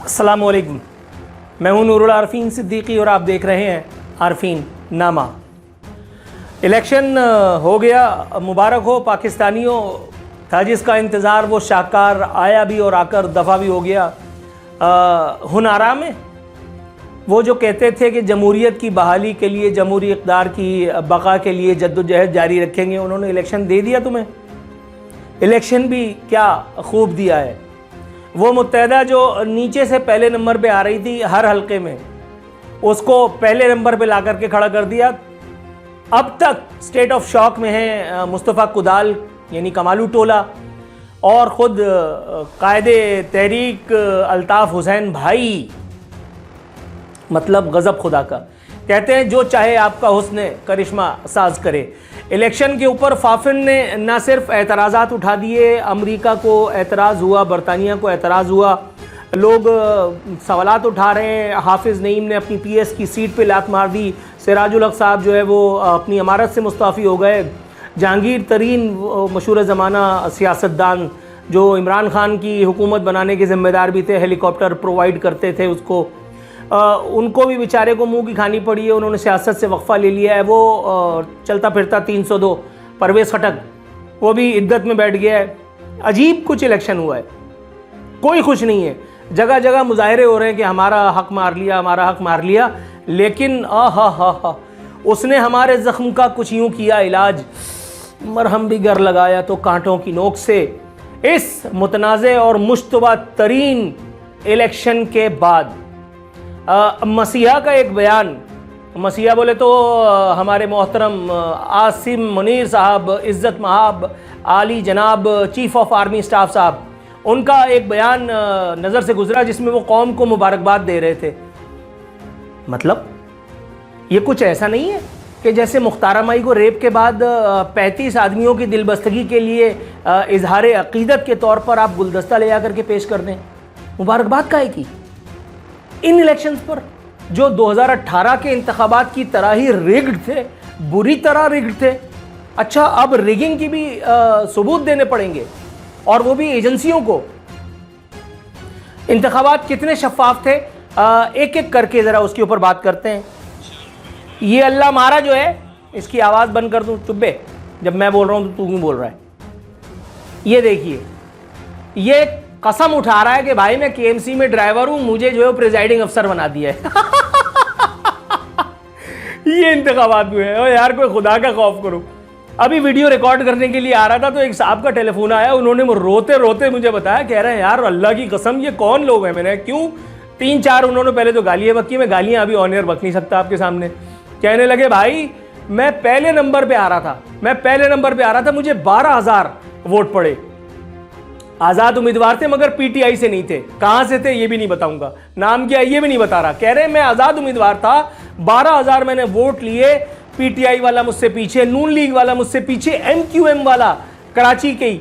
अस्सलामुअलैकुम, मैं हूं नूरुल आरफीन सिद्दीकी और आप देख रहे हैं आरफीन नामा। इलेक्शन हो गया, मुबारक हो पाकिस्तानियों। था जिसका इंतज़ार वो शाहकार आया भी और आकर दफ़ा भी हो गया। हुनारा में वो जो कहते थे कि जमहूरियत की बहाली के लिए, जमहूरी इक़्तिदार की बका के लिए जद्दोजहद जारी रखेंगे, उन्होंने इलेक्शन दे दिया तुम्हें। इलेक्शन भी क्या खूब दिया है। वो मुत्तहदा जो नीचे से पहले नंबर पे आ रही थी हर हलके में, उसको पहले नंबर पे ला करके खड़ा कर दिया। अब तक स्टेट ऑफ शॉक में है मुस्तफ़ा कुदाल यानी कमालू टोला और ख़ुद कायदे तहरीक अल्ताफ़ हुसैन भाई, मतलब गज़ब खुदा का। कहते हैं जो चाहे आपका हुस्न करिश्मा साज करे। इलेक्शन के ऊपर फाफिन ने न सिर्फ एतराज़ात उठा दिए, अमेरिका को एतराज़ हुआ, बरतानिया को एतराज़ हुआ, लोग सवालात उठा रहे हैं। हाफिज़ नईम ने अपनी पीएस की सीट पे लात मार दी। सिराजुल हक साहब जो है वो अपनी इमारत से मुस्ताफ़ी हो गए। जहांगीर तरीन मशहूर ज़माना सियासतदान जो इमरान खान की हुकूमत बनाने के ज़िम्मेदार भी थे, हेलीकॉप्टर प्रोवाइड करते थे उसको, उनको भी बेचारे को मुंह की खानी पड़ी है। उन्होंने सियासत से वक्फ़ा ले लिया है। वो चलता फिरता 302 परवेज़ खटक, वो भी इद्दत में बैठ गया है। अजीब कुछ इलेक्शन हुआ है, कोई खुश नहीं है। जगह जगह मुजाहरे हो रहे हैं कि हमारा हक मार लिया, हमारा हक मार लिया। लेकिन हा उसने हमारे ज़ख्म का कुछ यूँ किया इलाज, मरहम भी गर लगाया तो कांटों की नोक से। इस मुतनाज़े और मुश्तबा तरीन इलेक्शन के बाद मसीहा का एक बयान, मसीहा बोले तो हमारे मोहतरम आसिम मुनीर साहब, इज़्ज़त महाब आली जनाब चीफ़ ऑफ आर्मी स्टाफ साहब, उनका एक बयान नज़र से गुजरा जिसमें वो कौम को मुबारकबाद दे रहे थे। मतलब ये कुछ ऐसा नहीं है कि जैसे मुख्तारा माई को रेप के बाद 35 आदमियों की दिलबस्तगी के लिए इजहार अक़ीदत के तौर पर आप गुलदस्ता ले आकर के पेश कर दें। मुबारकबाद काहे की? इन इलेक्शंस पर जो 2018 के इंतखाबात की तरह ही रिग्ड थे, बुरी तरह रिग्ड थे। अच्छा, अब रिगिंग की भी सबूत देने पड़ेंगे, और वो भी एजेंसियों को। इंतखाबात कितने शफाफ थे, एक एक करके ज़रा उसके ऊपर बात करते हैं। ये अल्लाह मारा जो है, इसकी आवाज़ बंद कर दूँ? चुप्पे, जब मैं बोल रहा हूँ तो तू क्यों बोल रहा है? ये देखिए, ये कसम उठा रहा है कि भाई मैं केएमसी में ड्राइवर हूं, मुझे जो है प्रिजाइडिंग अफसर बना दिया है। ये इंतखाबात हुए हैं। और यार कोई खुदा का खौफ करो। अभी वीडियो रिकॉर्ड करने के लिए आ रहा था तो एक साहब का टेलीफोन आया, उन्होंने रोते रोते मुझे बताया, कह रहे हैं यार अल्लाह की कसम ये कौन लोग हैं। मैंने क्यों 3-4 उन्होंने पहले तो गालियाँ बकी, मैं गालियाँ अभी ऑन एयर बक नहीं सकता आपके सामने। कहने लगे भाई मैं पहले नंबर पे आ रहा था, मुझे 12,000 वोट पड़े। आज़ाद उम्मीदवार थे मगर पीटीआई से नहीं थे। कहां से थे ये भी नहीं बताऊंगा, नाम क्या ये भी नहीं बता रहा। कह रहे मैं आज़ाद उम्मीदवार था, 12,000 मैंने वोट लिए। पीटीआई वाला मुझसे पीछे, नून लीग वाला मुझसे पीछे, एमक्यूएम वाला कराची के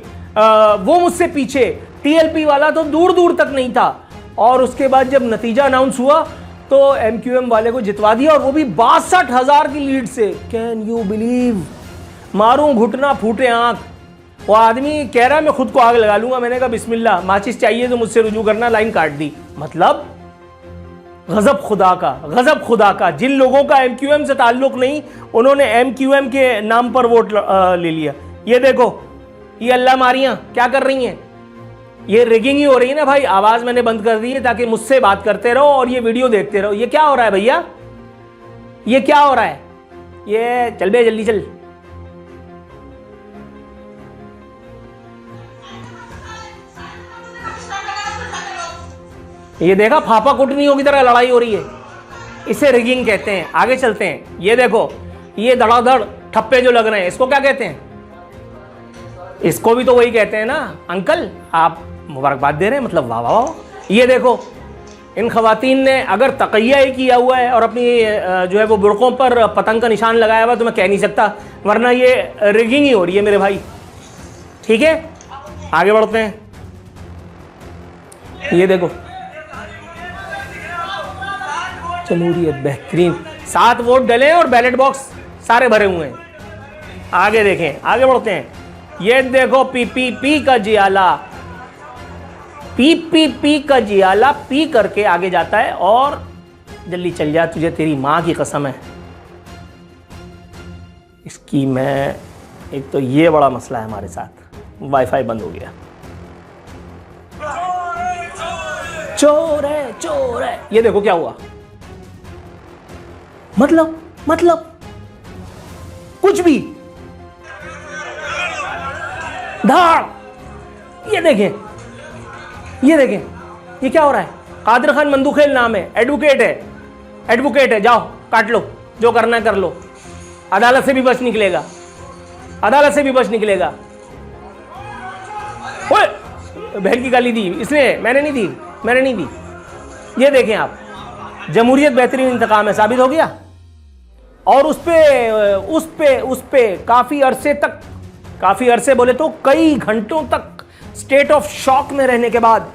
वो मुझसे पीछे, टीएलपी वाला तो दूर दूर तक नहीं था। और उसके बाद जब नतीजा अनाउंस हुआ तो एमक्यूएम वाले को जितवा दिया, और वो भी 62,000 की लीड से। Can you believe? मारूं घुटना फूटे आंख। वो आदमी कह रहा है मैं खुद को आग लगा लूंगा। मैंने कहा बिस्मिल्लाह, माचिस चाहिए तो मुझसे रुजू करना, लाइन काट दी। मतलब गजब खुदा का। जिन लोगों का एमक्यूएम से ताल्लुक नहीं, उन्होंने एमक्यूएम के नाम पर वोट ले लिया। ये देखो, ये अल्लाह मारियां क्या कर रही हैं। ये रिगिंग ही हो रही है ना भाई। आवाज मैंने बंद कर दी है ताकि मुझसे बात करते रहो और ये वीडियो देखते रहो। ये क्या हो रहा है भैया, ये क्या हो रहा है? ये चल बे, जल्दी चल। ये देखा, फापा कुटनियों की तरह लड़ाई हो रही है। इसे रिगिंग कहते हैं। आगे चलते हैं। ये देखो, ये धड़ाधड़ ठप्पे जो लग रहे हैं, इसको क्या कहते हैं? इसको भी तो वही कहते हैं ना। अंकल आप मुबारकबाद दे रहे हैं, मतलब वाह वाह वाह। ये देखो, इन खवातीन ने अगर तक़िया ही किया हुआ है और अपनी जो है वो बुर्कों पर पतंग का निशान लगाया हुआ, तो मैं कह नहीं सकता, वरना ये रिगिंग ही हो रही है मेरे भाई। ठीक है, आगे बढ़ते हैं। ये देखो, जमहूरियत बेहतरीन। 7 वोट डले और बैलेट बॉक्स सारे भरे हुए हैं। आगे देखें, आगे बढ़ते हैं। ये देखो पीपीपी का जियाला, पी पी पी का जियाला पी करके आगे जाता है और जल्दी चल जा, तुझे तेरी माँ की कसम है। इसकी मैं एक तो ये बड़ा मसला है हमारे साथ, वाईफाई बंद हो गया। चोर है, ये देखो क्या हुआ। मतलब कुछ भी धाड़। ये देखें ये क्या हो रहा है। कादिर खान मंदूखेल नाम है, एडवोकेट है, जाओ काट लो, जो करना है कर लो, अदालत से भी बच निकलेगा। ओए, बहन की गाली दी इसने, मैंने नहीं दी। ये देखें आप, जमहूरियत बेहतरीन इंतकाम है, साबित हो गया। और उस पे काफी अरसे बोले तो कई घंटों तक स्टेट ऑफ शॉक में रहने के बाद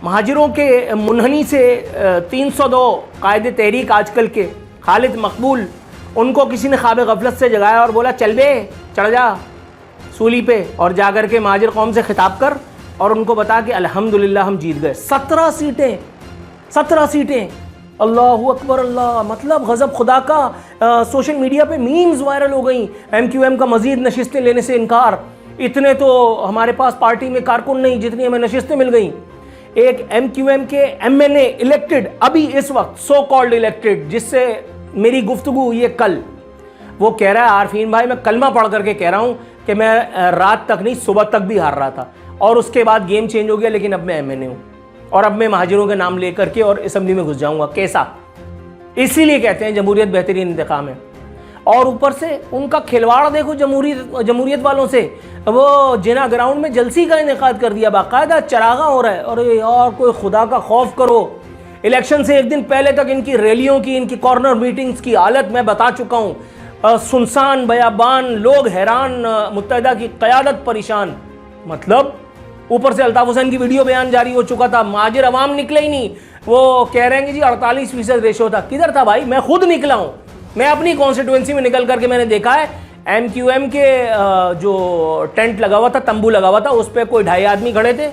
महाजिरों के मुनहनी से 302 कायदे तहरीक आजकल के खालिद मकबूल, उनको किसी ने ख्वाब गफलत से जगाया और बोला चल बे, चढ़ जा सूली पे और जाकर के महाजिर कौम से खिताब कर और उनको बता कि अल्हम्दुलिल्लाह हम जीत गए। 17 सीटें। अल्लाहु अकबर अल्लाह। मतलब गज़ब खुदा का। सोशल मीडिया पे मीम्स वायरल हो गई, MQM का मजीद नशिस्तें लेने से इनकार। इतने तो हमारे पास पार्टी में कारकुन नहीं जितनी हमें नशिस्तें मिल गई। एक MQM के MNA इलेक्टेड, अभी इस वक्त सो कॉल्ड इलेक्टेड, जिससे मेरी गुफ्तगू ये कल, वो कह रहा है आरफीन भाई मैं कलमा पढ़ करके कह रहा हूँ कि मैं रात तक नहीं सुबह तक भी हार रहा था और उसके बाद गेम चेंज हो गया, लेकिन अब मैं MNA हूँ और अब मैं महाजिरों के नाम लेकर के और असेंबली में घुस जाऊंगा। कैसा? इसीलिए कहते हैं जमहूरियत बेहतरीन इंतकाम है। और ऊपर से उनका खिलवाड़ देखो जमहूरियत वालों से। वो जिना ग्राउंड में जलसी का इनेकाद कर दिया, बाकायदा चरागा हो रहा है। अरे यार कोई खुदा का खौफ करो। इलेक्शन से एक दिन पहले तक इनकी रैलियों की, इनकी कॉर्नर मीटिंग्स की हालत मैं बता चुका हूँ। सुनसान बयाबान, लोग हैरान, मुत्तहिदा की क़यादत परेशान। मतलब ऊपर से अल्ताफ हुसैन की वीडियो बयान जारी हो चुका था, माजिर अवाम निकले ही नहीं। वो कह रहे हैं कि जी 48% रेशो था। किधर था भाई? मैं खुद निकला हूँ, मैं अपनी कॉन्स्टिट्यूएंसी में निकल करके मैंने देखा है MQM के जो टेंट लगा हुआ था, तंबू लगा हुआ था, उस पर कोई 2.5 आदमी खड़े थे।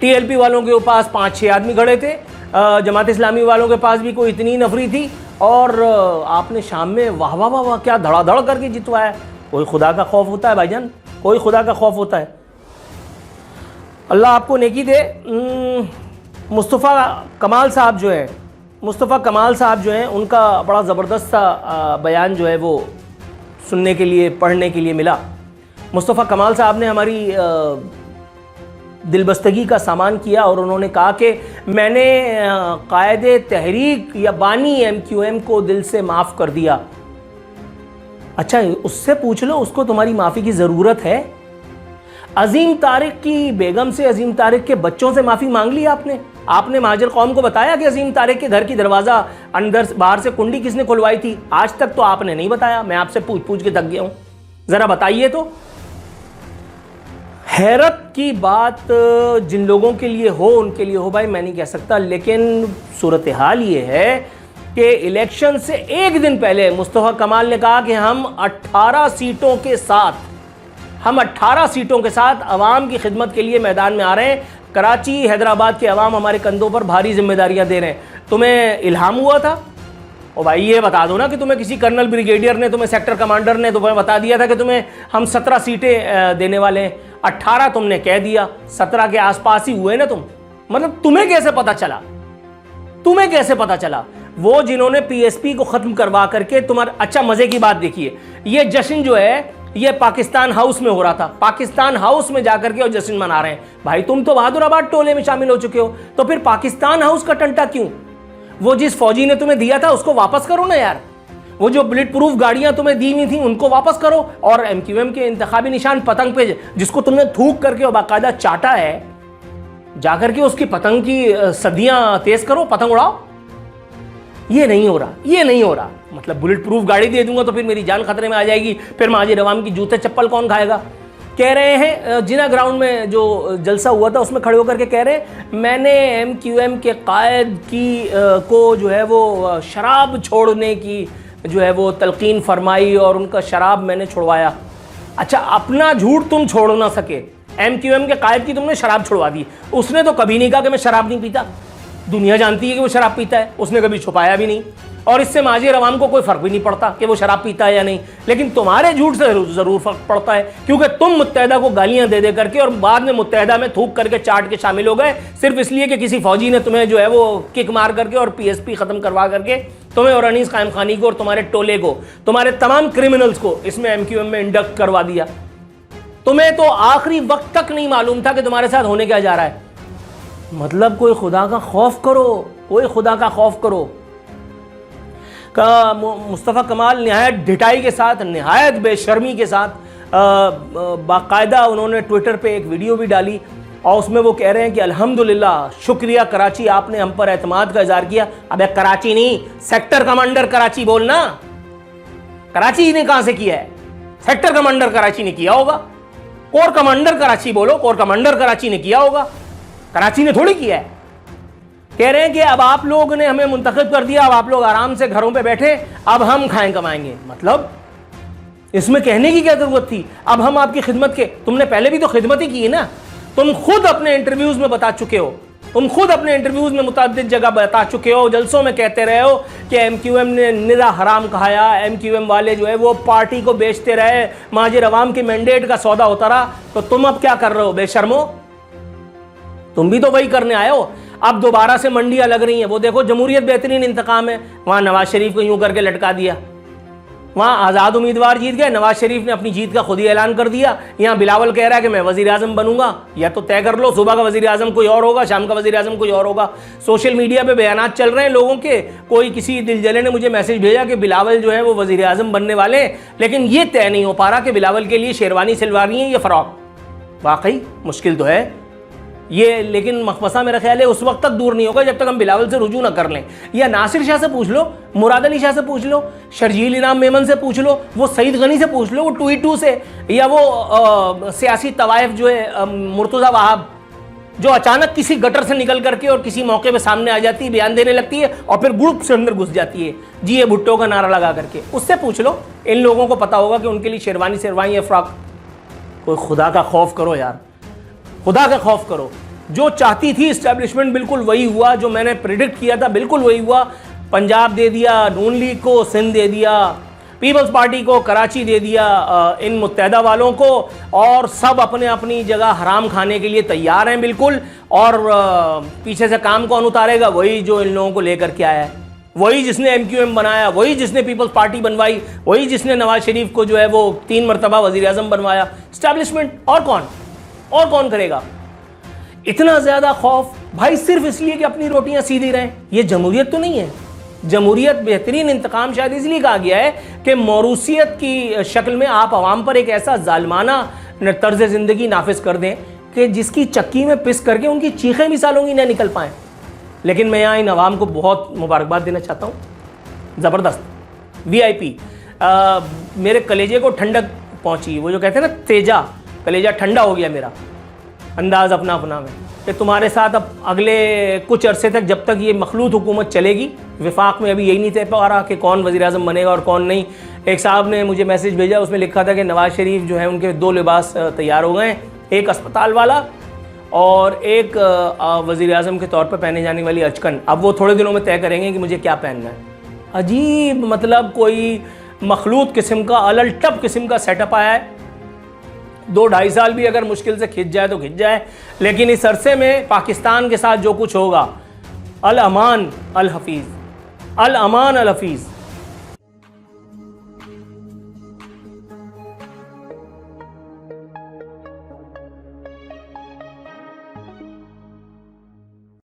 TLP वालों के पास 5-6 आदमी खड़े थे। जमात इस्लामी वालों के पास भी कोई इतनी नफरी थी। और आपने शाम में वाह वाह वाह वाह क्या धड़ाधड़ करके जितवाया। कोई खुदा का खौफ होता है भाईजान, कोई खुदा का खौफ होता है। अल्लाह आपको नेकी दे। मुस्तफ़ा कमाल साहब जो हैं उनका बड़ा ज़बरदस्त सा बयान जो है वो सुनने के लिए, पढ़ने के लिए मिला। मुस्तफ़ा कमाल साहब ने हमारी दिलबस्तगी का सामान किया और उन्होंने कहा कि मैंने कायदे तहरीक या बानी MQM को दिल से माफ़ कर दिया। अच्छा, उससे पूछ लो, उसको तुम्हारी माफ़ी की ज़रूरत है? अजीम तारिक की बेगम से, अजीम तारिक के बच्चों से माफ़ी मांग ली आपने महाजिर कौम को बताया कि अजीम तारिक के घर की दरवाज़ा अंदर बाहर से कुंडी किसने खुलवाई थी? आज तक तो आपने नहीं बताया। मैं आपसे पूछ के थक गया हूँ, ज़रा बताइए तो। हैरत की बात जिन लोगों के लिए हो उनके लिए हो भाई, मैं नहीं कह सकता। लेकिन सूरत हाल ये है कि इलेक्शन से एक दिन पहले मुस्तफ़ा कमाल ने कहा कि हम 18 सीटों के साथ अवाम की खिदमत के लिए मैदान में आ रहे हैं। कराची, हैदराबाद के अवाम हमारे कंधों पर भारी जिम्मेदारियां दे रहे हैं। तुम्हें इल्हाम हुआ था? और भाई ये बता दो ना कि तुम्हें किसी कर्नल ब्रिगेडियर ने, तुम्हें सेक्टर कमांडर ने तुम्हें बता दिया था कि तुम्हें हम 17 सीटें देने वाले हैं। 18 तुमने कह दिया, 17 के आसपास ही हुए ना तुम। मतलब तुम्हें कैसे पता चला? वो जिन्होंने PSP को खत्म करवा करके तुम्हारा, अच्छा मजे की बात देखिए, ये जश्न जो है ये पाकिस्तान हाउस में हो रहा था। पाकिस्तान हाउस में जाकर के और जश्न मना रहे हैं। भाई तुम तो बहादुराबाद टोले में शामिल हो चुके हो, तो फिर पाकिस्तान हाउस का टंटा क्यों? वो जिस फौजी ने तुम्हें दिया था उसको वापस करो ना यार। वो जो बुलेट प्रूफ गाड़ियां तुम्हें दी हुई थी उनको वापस करो। और MQM के इंतखाबी निशान पतंग पे जिसको तुमने थूक करके और बाकायदा चाटा है, जाकर के उसकी पतंग की सदियां तेज करो, पतंग उड़ाओ। ये नहीं हो रहा। मतलब बुलेट प्रूफ गाड़ी दे दूंगा तो फिर मेरी जान खतरे में आ जाएगी, फिर माजिर अवाम की जूते चप्पल कौन खाएगा? कह रहे हैं जिना ग्राउंड में जो जलसा हुआ था उसमें खड़े होकर के कह रहे हैं मैंने MQM के कायद की को जो है वो शराब छोड़ने की जो है वो तलकीन फरमाई और उनका शराब मैंने छुड़वाया। अच्छा, अपना झूठ तुम छोड़ ना सके, MQM के कायद की तुमने शराब छुड़वा दी। उसने तो कभी नहीं कहा कि मैं शराब नहीं पीता, दुनिया जानती है कि वो शराब पीता है, उसने कभी छुपाया भी नहीं, और इससे माजिर अवाम को कोई फर्क भी नहीं पड़ता कि वो शराब पीता है या नहीं। लेकिन तुम्हारे झूठ से जरूर फर्क पड़ता है, क्योंकि तुम मुत्तहदा को गालियां दे दे करके और बाद में मुत्तहदा में थूक करके चाट के शामिल हो गए, सिर्फ इसलिए कि किसी फौजी ने तुम्हें जो है वो किक मार करके और PSP खत्म करवा करके तुम्हें और अनीस कायम खानी को और तुम्हारे टोले को, तुम्हारे तमाम क्रिमिनल्स को इसमें MQM में इंडक्ट करवा दिया। तुम्हें तो आखिरी वक्त तक नहीं मालूम था कि तुम्हारे साथ होने क्या जा रहा है। मतलब कोई खुदा का खौफ करो, कोई खुदा का खौफ करो। का मुस्तफ़ा कमाल नहायत ढिठाई के साथ, नहायत बेशर्मी के साथ बाकायदा उन्होंने ट्विटर पे एक वीडियो भी डाली और उसमें वो कह रहे हैं कि अल्हम्दुलिल्लाह, शुक्रिया कराची, आपने हम पर एतमाद का इज़हार किया। अबे कराची नहीं, सेक्टर कमांडर कराची बोलना। कराची ने कहां से किया है? सेक्टर कमांडर कराची ने किया होगा। कोर कमांडर कराची बोलो, कोर कमांडर कराची ने किया होगा, कराची ने थोड़ी किया है। कह रहे हैं कि अब आप लोग ने हमें मुंतखब कर दिया, अब आप लोग आराम से घरों पे बैठे, अब हम खाएं कमाएंगे। मतलब इसमें कहने की क्या जरूरत थी? अब हम आपकी खिदमत के, तुमने पहले भी तो खिदमत ही की है ना। तुम खुद अपने इंटरव्यूज में बता चुके हो, तुम खुद अपने इंटरव्यूज में मुताद्दिद जगह बता चुके हो, जलसों में कहते रहे हो कि MQM ने निरा हराम खाया, MQM वाले जो है वो पार्टी को बेचते रहे, माजिर अवाम के मैंडेट का सौदा होता रहा। तो तुम अब क्या कर रहे हो बेशर्मो? तुम भी तो वही करने आए हो। अब दोबारा से मंडियां लग रही हैं। वो देखो, जमहूरियत बेहतरीन इंतकाम है, वहां नवाज शरीफ को यूं करके लटका दिया। वहां आज़ाद उम्मीदवार जीत गए, नवाज शरीफ ने अपनी जीत का खुद ही ऐलान कर दिया। यहाँ बिलावल कह रहा है कि मैं वजीर आजम बनूंगा। या तो तय कर लो, सुबह का वजीर आजम कोई और होगा, शाम का वजीर आजम कोई और होगा। सोशल मीडिया पे बयानात चल रहे हैं लोगों के। कोई किसी दिलजले ने मुझे मैसेज भेजा कि बिलावल जो है वो वजीर आजम बनने वाले हैं, लेकिन ये तय नहीं हो पा रहा कि बिलावल के लिए शेरवानी सिलवानी है या फ़रॉक। वाकई मुश्किल तो है ये, लेकिन मकबसा मेरा ख्याल है उस वक्त तक दूर नहीं होगा जब तक हम बिलावल से रुजू ना कर लें। या नासिर शाह से पूछ लो, मुराद अली शाह से पूछ लो, शर्जील इनाम मेमन से पूछ लो, वो सईद गनी से पूछ लो, वो 2E2 से, या वो सियासी तवायफ जो है मुर्तज़ा वहाब, जो अचानक किसी गटर से निकल करके और किसी मौके पे सामने आ जाती है, बयान देने लगती है और फिर ग्रुप से अंदर घुस जाती है, जी ये भुट्टो का नारा लगा करके। उससे पूछ लो, इन लोगों को पता होगा कि उनके लिए शेरवानी शेरवानी या फ्रॉक। कोई खुदा का खौफ करो यार, खुदा का खौफ करो। जो चाहती थी इस्टेब्लिशमेंट बिल्कुल वही हुआ, जो मैंने प्रिडिक्ट किया था बिल्कुल वही हुआ। पंजाब दे दिया नून लीग को, सिंध दे दिया पीपल्स पार्टी को, कराची दे दिया इन मुत्तहदा वालों को, और सब अपने अपनी जगह हराम खाने के लिए तैयार हैं बिल्कुल। और पीछे से काम कौन उतारेगा? वही जो इन लोगों को लेकर के आया है, वही जिसने MQM बनाया, वही जिसने पीपल्स पार्टी बनवाई, वही जिसने नवाज शरीफ को जो है वो 3 मरतबा वजीर आजम बनवाया। इस्टेब्लिशमेंट। और कौन करेगा? इतना ज्यादा खौफ भाई सिर्फ इसलिए कि अपनी रोटियां सीधी रहें। ये जमहूरियत तो नहीं है। जमहूरियत बेहतरीन इंतकाम शायद इसलिए कहा गया है कि मौरूसियत की शक्ल में आप आवाम पर एक ऐसा जालमाना तर्ज ज़िंदगी नाफिज कर दें कि जिसकी चक्की में पिस करके उनकी चीखें भी सालों की न निकल पाएँ। लेकिन मैं यहाँ इन आवाम को बहुत मुबारकबाद देना चाहता हूँ, ज़बरदस्त VIP। मेरे कलेजे को ठंडक पहुँची, वो जो कहते हैं ना तेजा, कलेजा ठंडा हो गया मेरा, अंदाज़ अपना में कि तुम्हारे साथ अब अगले कुछ अरसे तक, जब तक ये मखलूत हुकूमत चलेगी, विफाक में अभी यही नहीं तय पा रहा कि कौन वज़ीर आज़म बनेगा और कौन नहीं। एक साहब ने मुझे मैसेज भेजा, उसमें लिखा था कि नवाज़ शरीफ जो है उनके 2 लिबास तैयार हो गए हैं, एक अस्पताल वाला और एक वज़ीर आज़म के तौर पर पहने जाने वाली अचकन। अब वो थोड़े दिनों में तय करेंगे कि मुझे क्या पहनना है। अजीब, मतलब कोई मखलूत किस्म का, अलल टप किस्म का सेटअप आया है। 2-2.5 साल भी अगर मुश्किल से खिंच जाए तो खिंच जाए, लेकिन इस अरसे में पाकिस्तान के साथ जो कुछ होगा, अल अमान अल हफीज़, अल अमान अल हफीज़।